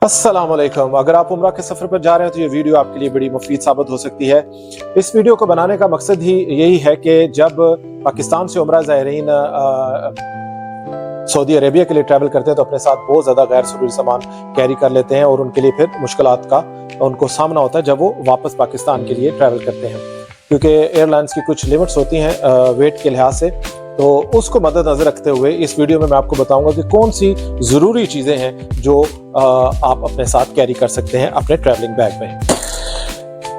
अस्सलामुअलैकुम। अगर आप उम्रा के सफ़र पर जा रहे हैं तो ये वीडियो आपके लिए बड़ी मुफीद साबित हो सकती है। इस वीडियो को बनाने का मकसद ही यही है कि जब पाकिस्तान से उम्रा ज़ायरीन सऊदी अरेबिया के लिए ट्रैवल करते हैं तो अपने साथ बहुत ज़्यादा गैर ज़रूरी सामान कैरी कर लेते हैं और उनके लिए फिर मुश्किलात का उनको सामना होता है जब वो वापस पाकिस्तान के लिए ट्रैवल करते हैं, क्योंकि एयरलाइंस की कुछ लिमिट्स होती हैं वेट के लिहाज से। तो उसको मद्देनजर रखते हुए इस वीडियो में मैं आपको बताऊंगा कि कौन सी ज़रूरी चीज़ें हैं जो आप अपने साथ कैरी कर सकते हैं अपने ट्रैवलिंग बैग में।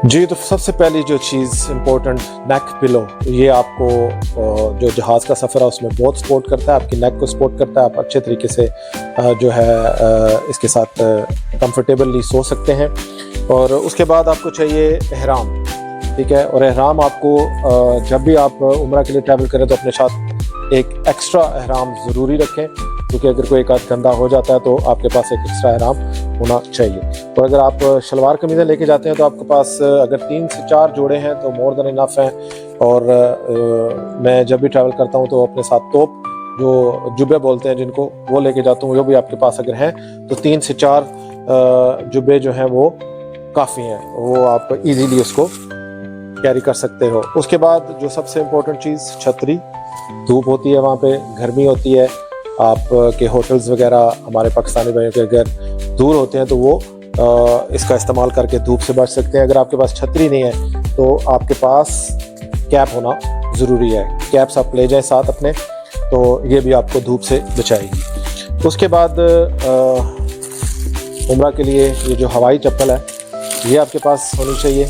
जी, तो सबसे पहली जो चीज़ इम्पोर्टेंट, नेक पिलो। ये आपको जो जहाज़ का सफ़र है उसमें बहुत सपोर्ट करता है, आपकी नेक को सपोर्ट करता है। आप अच्छे तरीके से जो है इसके साथ कंफर्टेबली सो सकते हैं। और उसके बाद आपको चाहिए एहराम, ठीक है। और एहराम आपको जब भी आप उम्रा के लिए ट्रैवल करें तो अपने साथ एक एक्स्ट्रा एहराम ज़रूरी रखें, क्योंकि अगर कोई एक आध गंदा हो जाता है तो आपके पास एक एक्स्ट्रा एहराम होना चाहिए। और अगर आप शलवार कमीज़ें लेके जाते हैं तो आपके पास अगर 3 से 4 जोड़े हैं तो मोर देन इनफ हैं। और मैं जब भी ट्रैवल करता हूँ तो अपने साथ तोप, जो जुब्बे बोलते हैं जिनको, वो लेके जाता हूँ। वो भी आपके पास अगर हैं तो 3 से 4 जुब्बे जो हैं वो काफ़ी हैं, वो आप इजीली उसको कैरी कर सकते हो। उसके बाद जो सबसे इम्पोर्टेंट चीज़, छतरी। धूप होती है वहाँ पे, गर्मी होती है। आप के होटल्स वगैरह हमारे पाकिस्तानी भाइयों के अगर दूर होते हैं तो वो इसका इस्तेमाल करके धूप से बच सकते हैं। अगर आपके पास छतरी नहीं है तो आपके पास कैप होना ज़रूरी है। कैप्स आप ले जाएं साथ अपने, तो ये भी आपको धूप से बचाएगी। उसके बाद उम्रा के लिए ये जो हवाई चप्पल है ये आपके पास होनी चाहिए,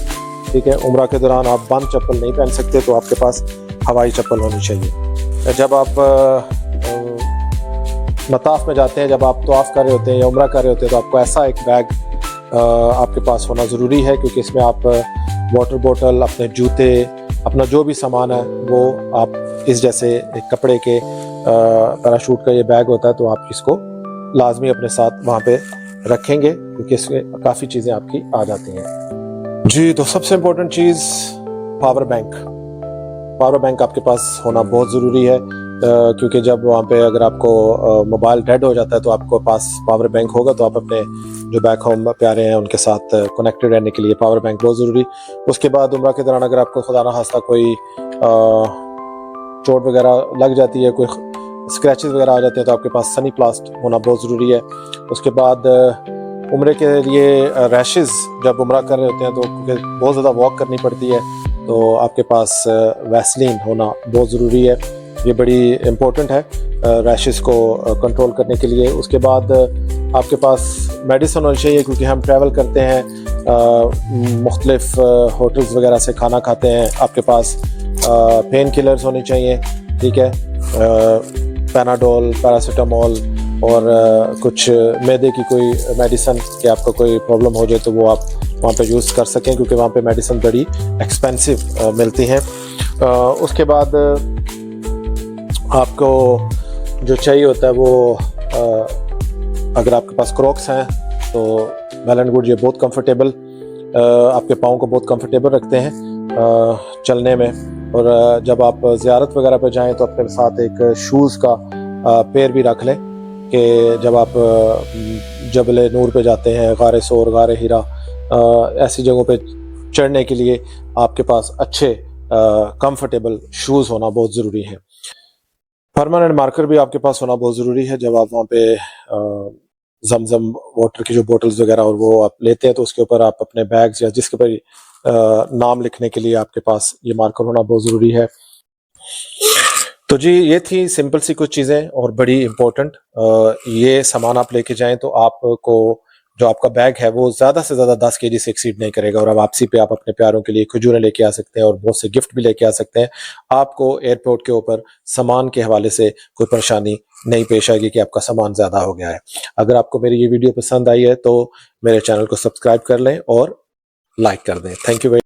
ठीक है। उम्रा के दौरान आप बंद चप्पल नहीं पहन सकते, तो आपके पास हवाई चप्पल होनी चाहिए। जब आप मताफ में जाते हैं, जब आप तवाफ़ कर रहे होते हैं या उम्रा कर रहे होते हैं, तो आपको ऐसा एक बैग आपके पास होना ज़रूरी है, क्योंकि इसमें आप वाटर बोतल, अपने जूते, अपना जो भी सामान है वो आप इस जैसे एक कपड़े के पैराशूट का ये बैग होता है, तो आप इसको लाजमी अपने साथ वहाँ पे रखेंगे, क्योंकि इसमें काफ़ी चीज़ें आपकी आ जाती हैं। जी, तो सबसे इम्पोर्टेंट चीज़ पावर बैंक। पावर बैंक आपके पास होना बहुत ज़रूरी है, क्योंकि जब वहाँ पे अगर आपको मोबाइल डेड हो जाता है तो आपको पास पावर बैंक होगा, तो आप अपने जो बैक होम प्यारे हैं उनके साथ कनेक्टेड रहने के लिए पावर बैंक बहुत ज़रूरी। उसके बाद उम्रा के दौरान अगर आपको खुदा ना खास्ता कोई चोट वगैरह लग जाती है, कोई स्क्रैचेस वगैरह आ जाते हैं, तो आपके पास सनी प्लास्ट होना बहुत ज़रूरी है। उसके बाद उम्रे के लिए रैशेज़, जब उम्रा कर रहे होते हैं तो क्योंकि बहुत ज़्यादा वॉक करनी पड़ती है, तो आपके पास वैसलीन होना बहुत ज़रूरी है। ये बड़ी इम्पोर्टेंट है रैशेस को कंट्रोल करने के लिए। उसके बाद आपके पास मेडिसिन होनी चाहिए, क्योंकि हम ट्रैवल करते हैं, मुख्तलिफ होटल्स वगैरह से खाना खाते हैं। आपके पास पेन किलर्स होनी चाहिए, ठीक है। पैनाडोल, पैरासीटामोल और कुछ मैदे की कोई मेडिसिन कि आपको कोई प्रॉब्लम हो जाए तो वो आप वहाँ पे यूज़ कर सकें, क्योंकि वहाँ पे मेडिसिन बड़ी एक्सपेंसिव मिलती हैं। उसके बाद आपको जो चाहिए होता है वो अगर आपके पास क्रॉक्स हैं तो वेल एंड गुड। ये बहुत कंफर्टेबल, आपके पाँव को बहुत कंफर्टेबल रखते हैं चलने में। और जब आप ज़ियारत वगैरह पे जाएं तो अपने साथ एक शूज़ का पेयर भी रख लें, कि जब आप जबल नूर पे जाते हैं, गारे सोर, गारे हीरा, ऐसी जगहों पे चढ़ने के लिए आपके पास अच्छे कंफर्टेबल शूज़ होना बहुत ज़रूरी है। परमानेंट मार्कर भी आपके पास होना बहुत ज़रूरी है। जब आप वहाँ पे जमजम वाटर की जो बोतल्स वगैरह और वो आप लेते हैं तो उसके ऊपर आप अपने बैग्स या जिसके ऊपर नाम लिखने के लिए आपके पास ये मार्कर होना बहुत ज़रूरी है। तो जी, ये थी सिंपल सी कुछ चीज़ें और बड़ी इम्पोर्टेंट। ये सामान आप लेके जाएं तो आपको जो आपका बैग है वो ज़्यादा से ज़्यादा 10 केजी से एक्सीड नहीं करेगा। और अब वापसी पे आप अपने प्यारों के लिए खजूरें लेके आ सकते हैं और बहुत से गिफ्ट भी लेके आ सकते हैं। आपको एयरपोर्ट के ऊपर सामान के हवाले से कोई परेशानी नहीं पेश आएगी कि आपका सामान ज़्यादा हो गया है। अगर आपको मेरी ये वीडियो पसंद आई है तो मेरे चैनल को सब्सक्राइब कर लें और लाइक कर दें। Thank you very